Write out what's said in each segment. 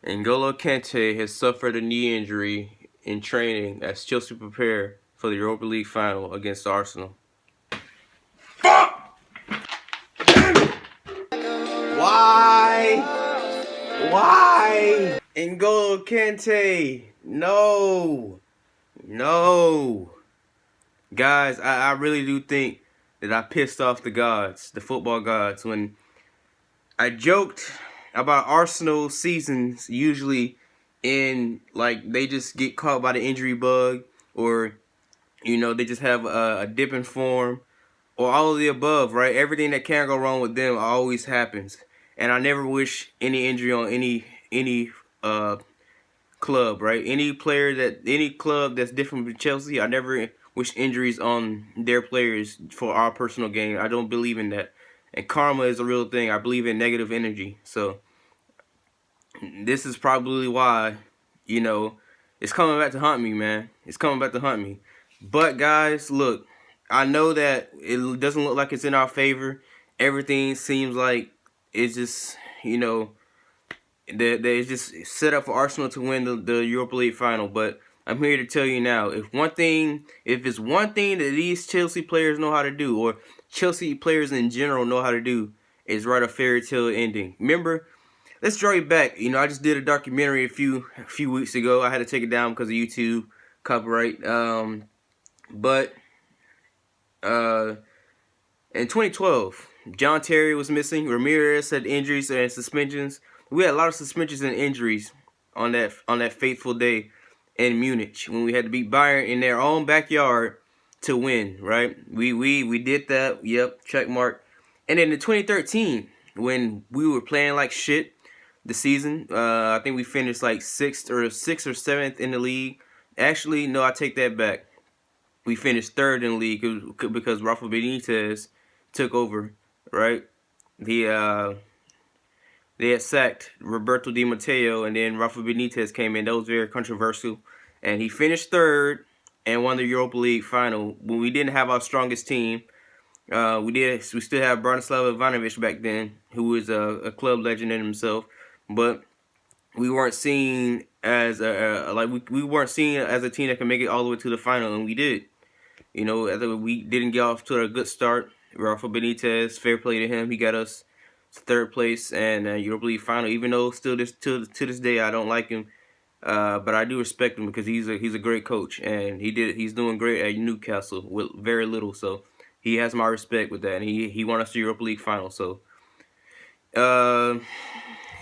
Ngolo Kante has suffered a knee injury in training as Chelsea prepare for the Europa League final against Arsenal. Fuck! Why? Why? Ngolo Kante. No. No. Guys, I really do think that I pissed off the gods, the football gods, when I joked about Arsenal seasons usually in like they just get caught by the injury bug, or they just have a dip in form, or all of the above, right? Everything that can go wrong with them always happens, and I never wish any injury on any uh club, right? Any club that's different from Chelsea, I never wish injuries on their players for our personal gain. I don't believe in that. And karma is a real thing. I believe in negative energy. So this is probably why, it's coming back to haunt me, man. It's coming back to haunt me. But guys, look, I know that it doesn't look like it's in our favor. Everything seems like it's just, that it's just set up for Arsenal to win the Europa League final. But I'm here to tell you now, if it's one thing that these Chelsea players know how to do, or Chelsea players in general know how to do, is write a fairy tale ending. Remember, let's draw you back. I just did a documentary a few weeks ago. I had to take it down because of YouTube copyright. But in 2012, John Terry was missing. Ramirez had injuries and suspensions. We had a lot of suspensions and injuries on that fateful day in Munich when we had to beat Bayern in their own backyard to win. Right? We did that. Yep, check mark. And then in 2013, when we were playing like shit, the season, I think we finished like sixth or seventh in the league. Actually, no, I take that back. We finished third in the league because Rafa Benitez took over, right? They had sacked Roberto Di Matteo, and then Rafa Benitez came in. That was very controversial. And he finished third and won the Europa League final when we didn't have our strongest team. We still have Branislav Ivanovic back then, who was a club legend in himself, but we weren't seen as we weren't seen as a team that can make it all the way to the final, and we did. We didn't get off to a good start. Rafa Benitez, fair play to him. He got us to third place and Europa League final. Even though still to this day I don't like him, but I do respect him because he's a great coach, and he's doing great at Newcastle with very little. So he has my respect with that, and he won us the Europa League final. So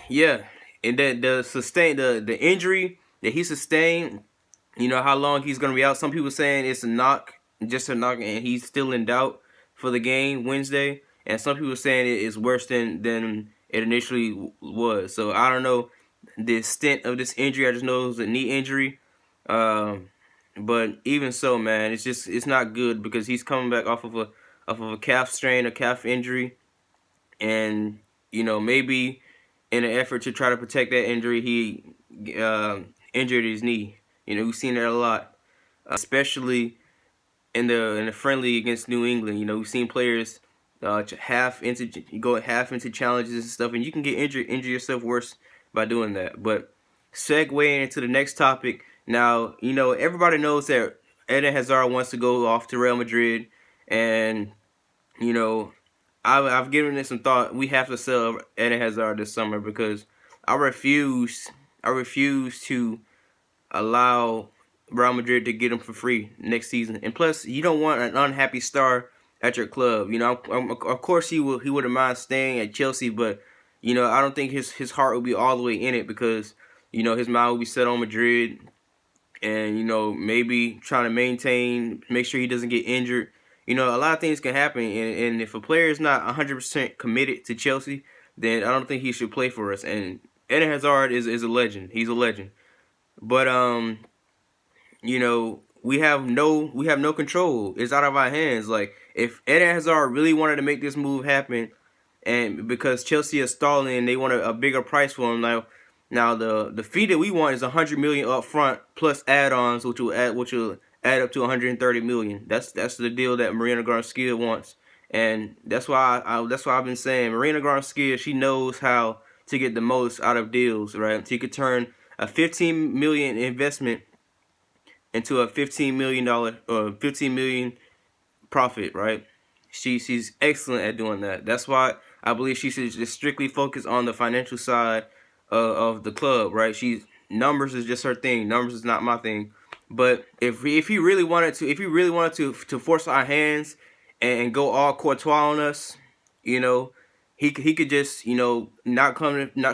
yeah, and then the injury that he sustained. How long he's gonna be out. Some people saying it's a knock, just a knock, and he's still in doubt for the game Wednesday. And some people saying it is worse than it initially was. So I don't know the extent of this injury. I just know it was a knee injury. But even so, man, it's not good because he's coming back off of a calf strain, a calf injury, and maybe in an effort to try to protect that injury, he injured his knee. We've seen that a lot, especially in the friendly against New England. We've seen players go half into challenges and stuff, and you can get injure yourself worse by doing that. But segueing into the next topic, now everybody knows that Eden Hazard wants to go off to Real Madrid, and I've given it some thought. We have to sell Eden Hazard this summer because I refuse to allow Real Madrid to get him for free next season. And plus, you don't want an unhappy star at your club. Of course he wouldn't mind staying at Chelsea, but I don't think his heart will be all the way in it because his mind will be set on Madrid, and maybe trying to make sure he doesn't get injured. A lot of things can happen, and if a player is not 100% committed to Chelsea, then I don't think he should play for us. And Eden Hazard is a legend. He's a legend. But we have no control. It's out of our hands. Like if Eden Hazard really wanted to make this move happen, and because Chelsea is stalling and they want a bigger price for him now the fee that we want is 100 million up front plus add-ons, which will add up to 130 million. That's the deal that Marina Granovsky wants, and that's why I've been saying Marina Granovsky, she knows how to get the most out of deals, right? So you could turn a $15 million investment into a $15 million or $15 million profit, right? She's excellent at doing that. That's why I believe she should just strictly focus on the financial side of the club, right? Numbers is just her thing. Numbers is not my thing. But if he really wanted to force our hands and go all courtois on us, you know, he could just, you know, not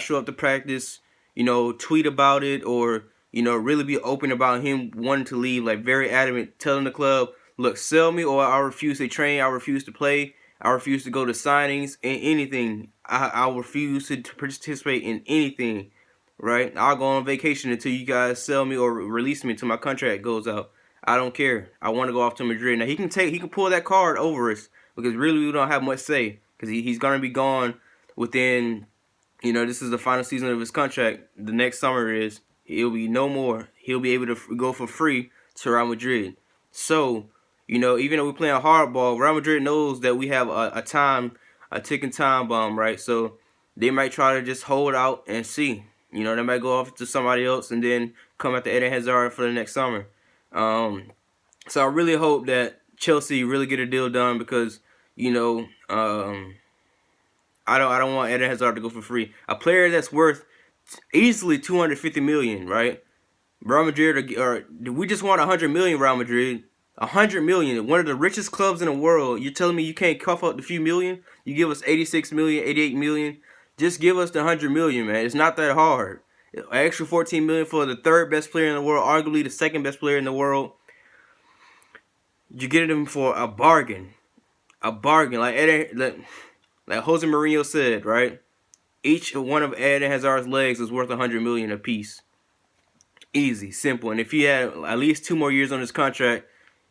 show up to practice, you know, tweet about it, or, you know, really be open about him wanting to leave, like very adamant, telling the club, look, sell me or I refuse to train, I refuse to play, I refuse to go to signings, and anything. I refuse to participate in anything, right? I'll go on vacation until you guys sell me or release me until my contract goes out. I don't care. I want to go off to Madrid. Now he can pull that card over us, because really we don't have much say, because he's gonna be gone within, you know, this is the final season of his contract. The next summer he'll be no more. He'll be able to go for free to Real Madrid. So, you know, even though we're playing hardball, Real Madrid knows that we have a ticking time bomb, right? So they might try to just hold out and see. You know, they might go off to somebody else and then come after Eden Hazard for the next summer. So I really hope that Chelsea really get a deal done, because, you know, I don't want Eden Hazard to go for free. A player that's worth easily 250 million, right? Real Madrid, or we just want 100 million. Real Madrid, 100 million, one of the richest clubs in the world. You're telling me you can't cough up the few million? You give us 86 million, 88 million. Just give us the 100 million, man. It's not that hard. An extra 14 million for the third best player in the world, arguably the second best player in the world. You get him for a bargain. A bargain. Like Jose Mourinho said, right? Each one of Eden Hazard's legs is worth 100 million apiece. Easy, simple. And if he had at least 2 more years on his contract,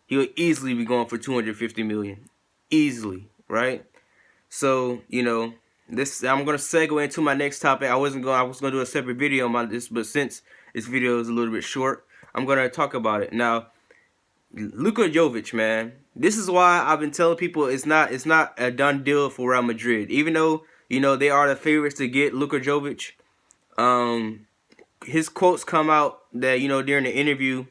he would easily be going for 250 million. Easily, right? So, you know, I'm gonna segue into my next topic. I was gonna do a separate video on this, but since this video is a little bit short, I'm gonna talk about it. Now, Luka Jovic, man. This is why I've been telling people it's not a done deal for Real Madrid. Even though, you know, they are the favorites to get Luka Jovic. His quotes come out that, you know, during the interview,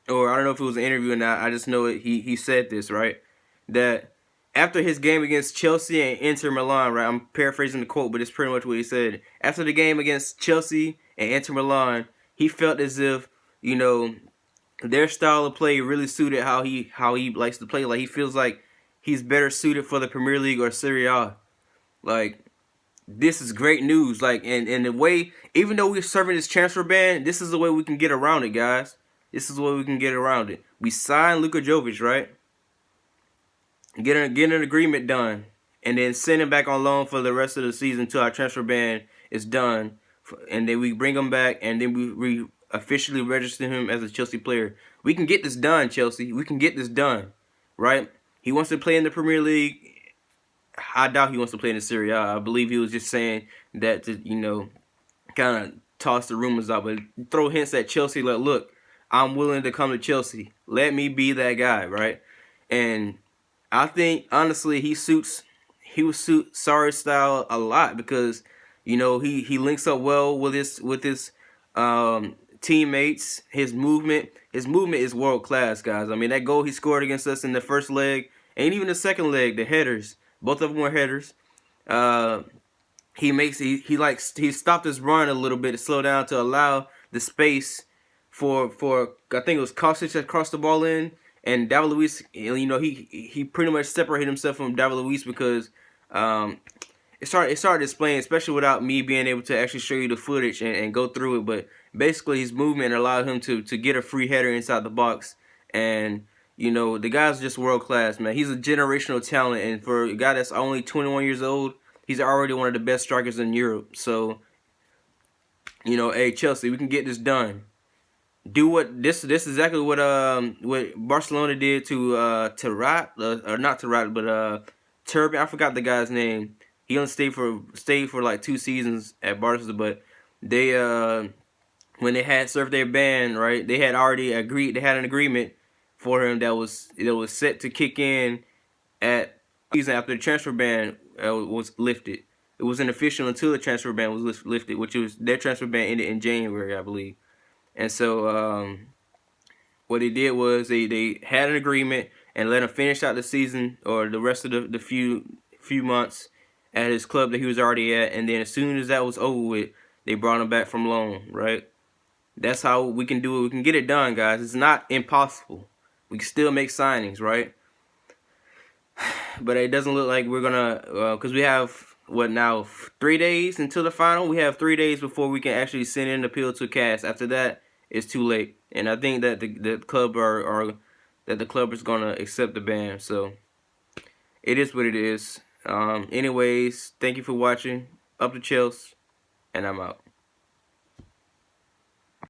or I don't know if it was an interview or not, I just know he said this, right? That after his game against Chelsea and Inter Milan, right? I'm paraphrasing the quote, but it's pretty much what he said. After the game against Chelsea and Inter Milan, he felt as if, you know, their style of play really suited how he likes to play. Like, he feels like he's better suited for the Premier League or Serie A. Like, this is great news. Like, and the way, even though we're serving this transfer ban, this is the way we can get around it, guys. This is the way we can get around it. We sign Luka Jovic, right? Get an agreement done, and then send him back on loan for the rest of the season until our transfer ban is done, and then we bring him back, and then we officially register him as a Chelsea player. We can get this done, Chelsea. We can get this done, right? He wants to play in the Premier League. I doubt he wants to play in the Serie A. I believe he was just saying that to, you know, kind of toss the rumors out, but throw hints at Chelsea like, look, I'm willing to come to Chelsea. Let me be that guy, right? And I think, honestly, he would suit Sarri's style a lot, because, you know, he links up well with his teammates. His movement is world class, guys. I mean, that goal he scored against us in the first leg, and even the second leg, the headers, both of them were headers. He stopped his run a little bit to slow down to allow the space for I think it was Kostic that crossed the ball in, and David Luiz, you know, he pretty much separated himself from David Luiz, because it started displaying, especially without me being able to actually show you the footage and go through it. But basically, his movement allowed him to get a free header inside the box, and, you know, the guy's just world class, man. He's a generational talent, and for a guy that's only 21 years old, he's already one of the best strikers in Europe. So, you know, hey, Chelsea, we can get this done. Do what this is exactly what Barcelona did to Rat, or not to Rat, but Turbin. I forgot the guy's name. He only stayed for like 2 seasons at Barca, but they when they had served their ban, right, they had already agreed. They had an agreement for him that was set to kick in at season after the transfer ban was lifted. it wasn't official until the transfer ban was lifted, which was their transfer ban ended in January, I believe. And so what they did was they had an agreement and let him finish out the season or the rest of the few months at his club that he was already at, and then as soon as that was over with, they brought him back from loan, right? That's how we can do it. We can get it done, guys. It's not impossible. We can still make signings, right? But it doesn't look like we're gonna, because we have what now 3 days until the final. We have 3 days before we can actually send in an appeal to CAS. After that, it's too late. And I think that the club that the club is gonna accept the ban. So it is what it is. Anyways, thank you for watching. Up to Chelsea, and I'm out.